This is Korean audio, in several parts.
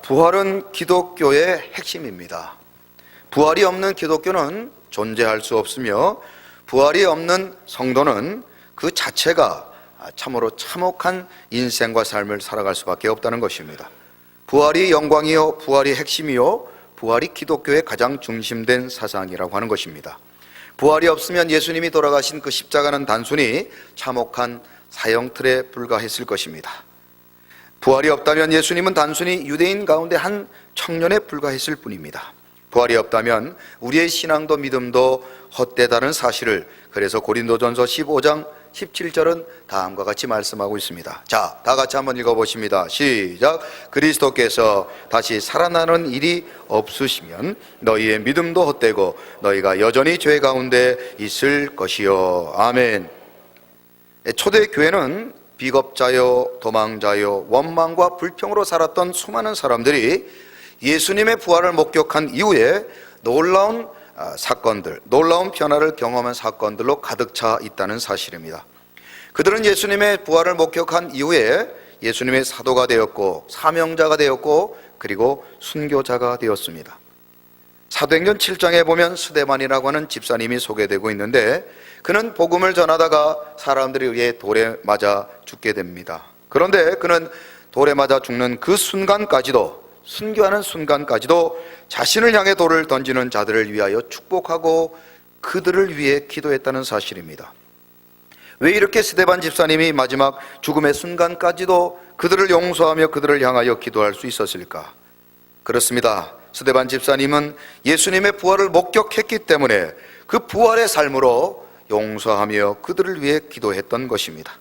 부활은 기독교의 핵심입니다. 부활이 없는 기독교는 존재할 수 없으며 부활이 없는 성도는 그 자체가 참으로 참혹한 인생과 삶을 살아갈 수밖에 없다는 것입니다. 부활이 영광이요, 부활이 핵심이요, 부활이 기독교의 가장 중심된 사상이라고 하는 것입니다. 부활이 없으면 예수님이 돌아가신 그 십자가는 단순히 참혹한 사형틀에 불과했을 것입니다. 부활이 없다면 예수님은 단순히 유대인 가운데 한 청년에 불과했을 뿐입니다. 부활이 없다면 우리의 신앙도 믿음도 헛되다는 사실을, 그래서 고린도전서 15장 17절은 다음과 같이 말씀하고 있습니다. 자, 다 같이 한번 읽어보십니다. 시작. 그리스도께서 다시 살아나는 일이 없으시면 너희의 믿음도 헛되고 너희가 여전히 죄 가운데 있을 것이요. 아멘. 초대교회는 비겁자요, 도망자요, 원망과 불평으로 살았던 수많은 사람들이 예수님의 부활을 목격한 이후에 놀라운 사건들, 놀라운 변화를 경험한 사건들로 가득 차 있다는 사실입니다. 그들은 예수님의 부활을 목격한 이후에 예수님의 사도가 되었고 사명자가 되었고 그리고 순교자가 되었습니다. 사도행전 7장에 보면 스데반이라고 하는 집사님이 소개되고 있는데, 그는 복음을 전하다가 사람들에 의해 돌에 맞아 죽게 됩니다. 그런데 그는 돌에 맞아 죽는 그 순간까지도, 순교하는 순간까지도 자신을 향해 돌을 던지는 자들을 위하여 축복하고 그들을 위해 기도했다는 사실입니다. 왜 이렇게 스데반 집사님이 마지막 죽음의 순간까지도 그들을 용서하며 그들을 향하여 기도할 수 있었을까? 그렇습니다. 스데반 집사님은 예수님의 부활을 목격했기 때문에 그 부활의 삶으로 용서하며 그들을 위해 기도했던 것입니다.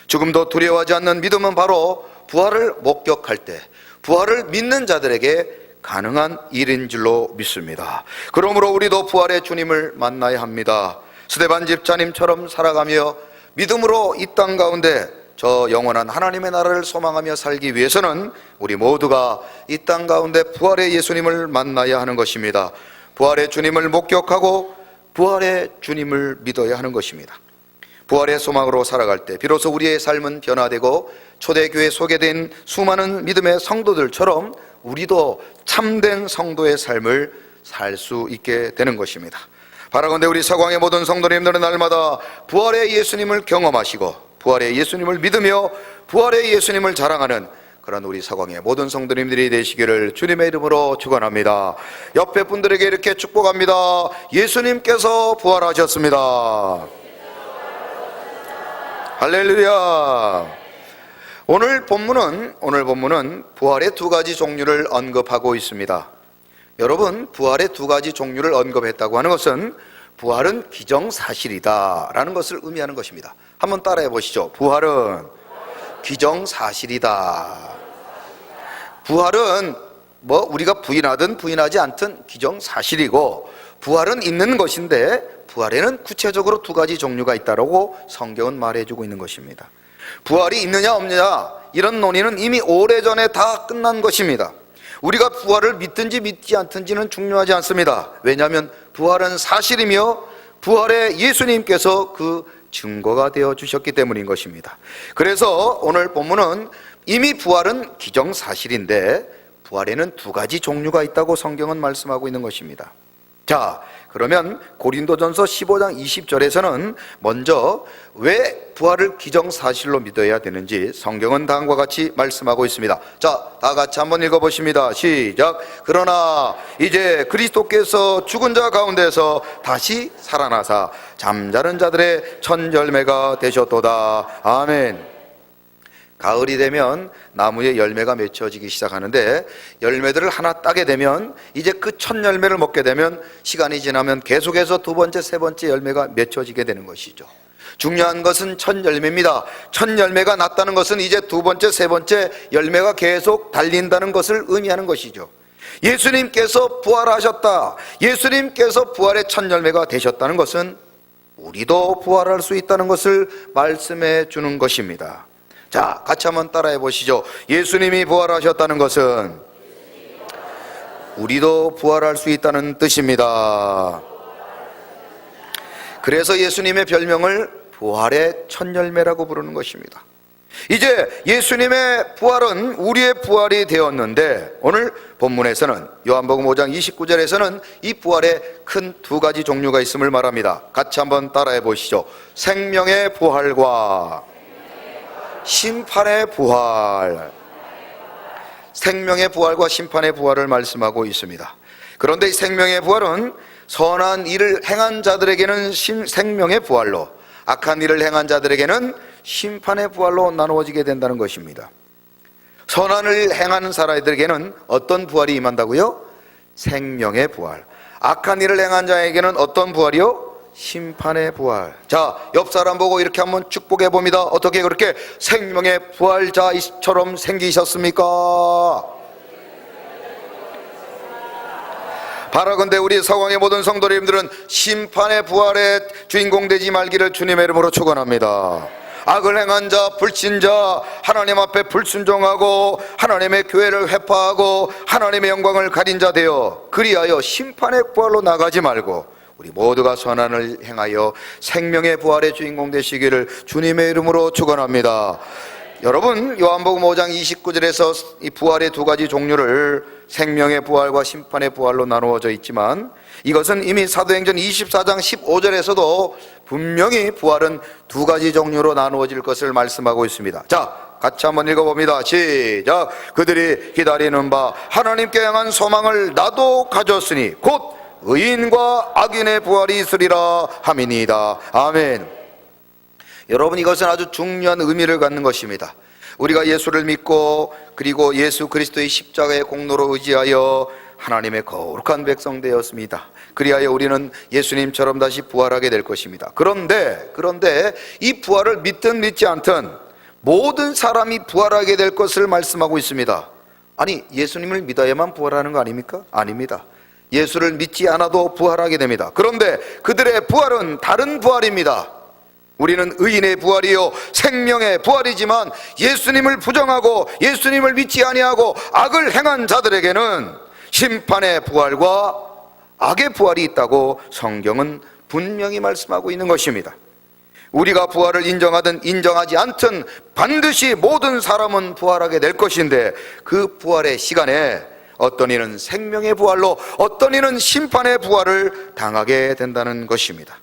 죽음도 두려워하지 않는 믿음은 바로 부활을 목격할 때, 부활을 믿는 자들에게 가능한 일인 줄로 믿습니다. 그러므로 우리도 부활의 주님을 만나야 합니다. 스데반 집사님처럼 살아가며 믿음으로 이 땅 가운데 저 영원한 하나님의 나라를 소망하며 살기 위해서는 우리 모두가 이 땅 가운데 부활의 예수님을 만나야 하는 것입니다. 부활의 주님을 목격하고 부활의 주님을 믿어야 하는 것입니다. 부활의 소망으로 살아갈 때 비로소 우리의 삶은 변화되고 초대교회에 소개된 수많은 믿음의 성도들처럼 우리도 참된 성도의 삶을 살 수 있게 되는 것입니다. 바라건대 우리 서광의 모든 성도님들은 날마다 부활의 예수님을 경험하시고 부활의 예수님을 믿으며 부활의 예수님을 자랑하는 그런 우리 서광의 모든 성도님들이 되시기를 주님의 이름으로 축원합니다. 옆에 분들에게 이렇게 축복합니다. 예수님께서 부활하셨습니다. 할렐루야. 오늘 본문은 부활의 두 가지 종류를 언급하고 있습니다. 여러분, 부활의 두 가지 종류를 언급했다고 하는 것은 부활은 기정사실이다 라는 것을 의미하는 것입니다. 한번 따라해 보시죠. 부활은 기정사실이다. 부활은 우리가 부인하든 부인하지 않든 기정사실이고, 부활은 있는 것인데 부활에는 구체적으로 두 가지 종류가 있다고 성경은 말해주고 있는 것입니다. 부활이 있느냐 없느냐 이런 논의는 이미 오래전에 다 끝난 것입니다. 우리가 부활을 믿든지 믿지 않든지는 중요하지 않습니다. 왜냐하면 부활은 사실이며 부활의 예수님께서 그 증거가 되어 주셨기 때문인 것입니다. 그래서 오늘 본문은 이미 부활은 기정사실인데 부활에는 두 가지 종류가 있다고 성경은 말씀하고 있는 것입니다. 자, 그러면 고린도전서 15장 20절에서는 먼저 왜 부활을 기정사실로 믿어야 되는지 성경은 다음과 같이 말씀하고 있습니다. 자, 다 같이 한번 읽어보십니다. 시작. 그러나 이제 그리스도께서 죽은 자 가운데서 다시 살아나사 잠자는 자들의 첫 열매가 되셨도다. 아멘. 가을이 되면 나무에 열매가 맺혀지기 시작하는데, 열매들을 하나 따게 되면 이제 그 첫 열매를 먹게 되면 시간이 지나면 계속해서 두 번째, 세 번째 열매가 맺혀지게 되는 것이죠. 중요한 것은 첫 열매입니다. 첫 열매가 났다는 것은 이제 두 번째, 세 번째 열매가 계속 달린다는 것을 의미하는 것이죠. 예수님께서 부활하셨다, 예수님께서 부활의 첫 열매가 되셨다는 것은 우리도 부활할 수 있다는 것을 말씀해 주는 것입니다. 자, 같이 한번 따라해 보시죠. 예수님이 부활하셨다는 것은 우리도 부활할 수 있다는 뜻입니다. 그래서 예수님의 별명을 부활의 첫 열매라고 부르는 것입니다. 이제 예수님의 부활은 우리의 부활이 되었는데, 오늘 본문에서는 요한복음 5장 29절에서는 이 부활에 큰 두 가지 종류가 있음을 말합니다. 같이 한번 따라해 보시죠. 생명의 부활과 심판의 부활. 생명의 부활과 심판의 부활을 말씀하고 있습니다. 그런데 이 생명의 부활은 선한 일을 행한 자들에게는 생명의 부활로, 악한 일을 행한 자들에게는 심판의 부활로 나누어지게 된다는 것입니다. 선한 일을 행하는 사람들에게는 어떤 부활이 임한다고요? 생명의 부활. 악한 일을 행한 자에게는 어떤 부활이요? 심판의 부활. 자, 옆 사람 보고 이렇게 한번 축복해 봅니다. 어떻게 그렇게 생명의 부활자처럼 생기셨습니까? 바라건대 우리 서광의 모든 성도님들은 심판의 부활의 주인공 되지 말기를 주님의 이름으로 축원합니다. 악을 행한 자, 불신자, 하나님 앞에 불순종하고 하나님의 교회를 회파하고 하나님의 영광을 가린 자 되어 그리하여 심판의 부활로 나가지 말고 우리 모두가 선한을 행하여 생명의 부활의 주인공 되시기를 주님의 이름으로 축원합니다. 여러분, 요한복음 5장 29절에서 이 부활의 두 가지 종류를 생명의 부활과 심판의 부활로 나누어져 있지만, 이것은 이미 사도행전 24장 15절에서도 분명히 부활은 두 가지 종류로 나누어질 것을 말씀하고 있습니다. 자, 같이 한번 읽어봅니다. 시작. 그들이 기다리는 바 하나님께 향한 소망을 나도 가졌으니 곧 의인과 악인의 부활이 있으리라 함이니이다. 아멘. 여러분, 이것은 아주 중요한 의미를 갖는 것입니다. 우리가 예수를 믿고 그리고 예수 그리스도의 십자가의 공로로 의지하여 하나님의 거룩한 백성 되었습니다. 그리하여 우리는 예수님처럼 다시 부활하게 될 것입니다. 그런데 이 부활을 믿든 믿지 않든 모든 사람이 부활하게 될 것을 말씀하고 있습니다. 아니, 예수님을 믿어야만 부활하는 거 아닙니까? 아닙니다. 예수를 믿지 않아도 부활하게 됩니다. 그런데 그들의 부활은 다른 부활입니다. 우리는 의인의 부활이요 생명의 부활이지만, 예수님을 부정하고 예수님을 믿지 아니하고 악을 행한 자들에게는 심판의 부활과 악의 부활이 있다고 성경은 분명히 말씀하고 있는 것입니다. 우리가 부활을 인정하든 인정하지 않든 반드시 모든 사람은 부활하게 될 것인데, 그 부활의 시간에 어떤 이는 생명의 부활로, 어떤 이는 심판의 부활을 당하게 된다는 것입니다.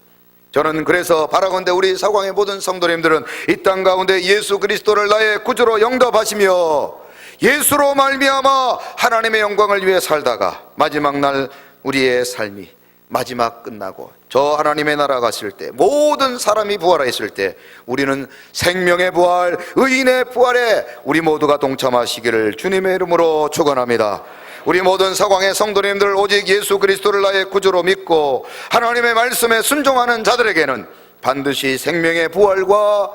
저는 그래서 바라건대 우리 서광의 모든 성도님들은 이 땅 가운데 예수 그리스도를 나의 구주로 영접하시며 예수로 말미암아 하나님의 영광을 위해 살다가 마지막 날 우리의 삶이 마지막 끝나고 저 하나님의 나라 갔을 때, 모든 사람이 부활했을 때 우리는 생명의 부활, 의인의 부활에 우리 모두가 동참하시기를 주님의 이름으로 축원합니다. 우리 모든 서광의 성도님들, 오직 예수 그리스도를 나의 구주로 믿고 하나님의 말씀에 순종하는 자들에게는 반드시 생명의 부활과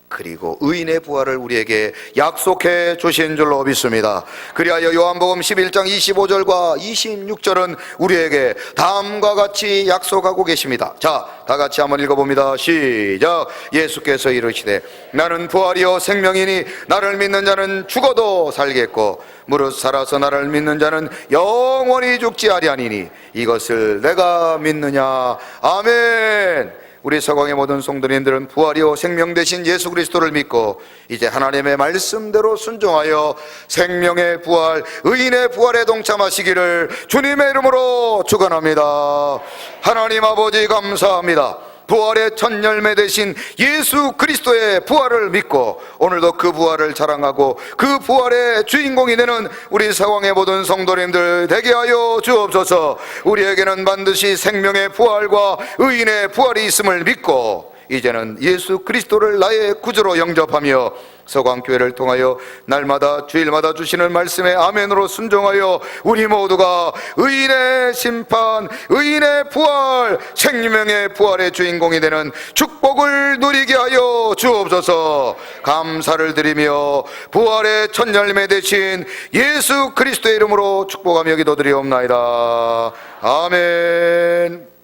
그리고 의인의 부활을 우리에게 약속해 주신 줄로 믿습니다. 그리하여 요한복음 11장 25절과 26절은 우리에게 다음과 같이 약속하고 계십니다. 자, 다 같이 한번 읽어봅니다. 시작. 예수께서 이르시되 나는 부활이요 생명이니 나를 믿는 자는 죽어도 살겠고 무릇 살아서 나를 믿는 자는 영원히 죽지 아니하니니 이것을 내가 믿느냐. 아멘. 우리 서광의 모든 성도님들은 부활이요 생명 되신 예수 그리스도를 믿고 이제 하나님의 말씀대로 순종하여 생명의 부활, 의인의 부활에 동참하시기를 주님의 이름으로 축원합니다. 하나님 아버지 감사합니다. 부활의 첫 열매 되신 예수 그리스도의 부활을 믿고 오늘도 그 부활을 자랑하고 그 부활의 주인공이 되는 우리 서광의 모든 성도님들 되게 하여 주옵소서. 우리에게는 반드시 생명의 부활과 의인의 부활이 있음을 믿고 이제는 예수 그리스도를 나의 구주로 영접하며 서광교회를 통하여 날마다 주일마다 주시는 말씀에 아멘으로 순종하여 우리 모두가 의인의 심판, 의인의 부활, 생명의 부활의 주인공이 되는 축복을 누리게 하여 주옵소서. 감사를 드리며 부활의 첫 열매 되신 예수 그리스도의 이름으로 축복하며 기도드리옵나이다. 아멘.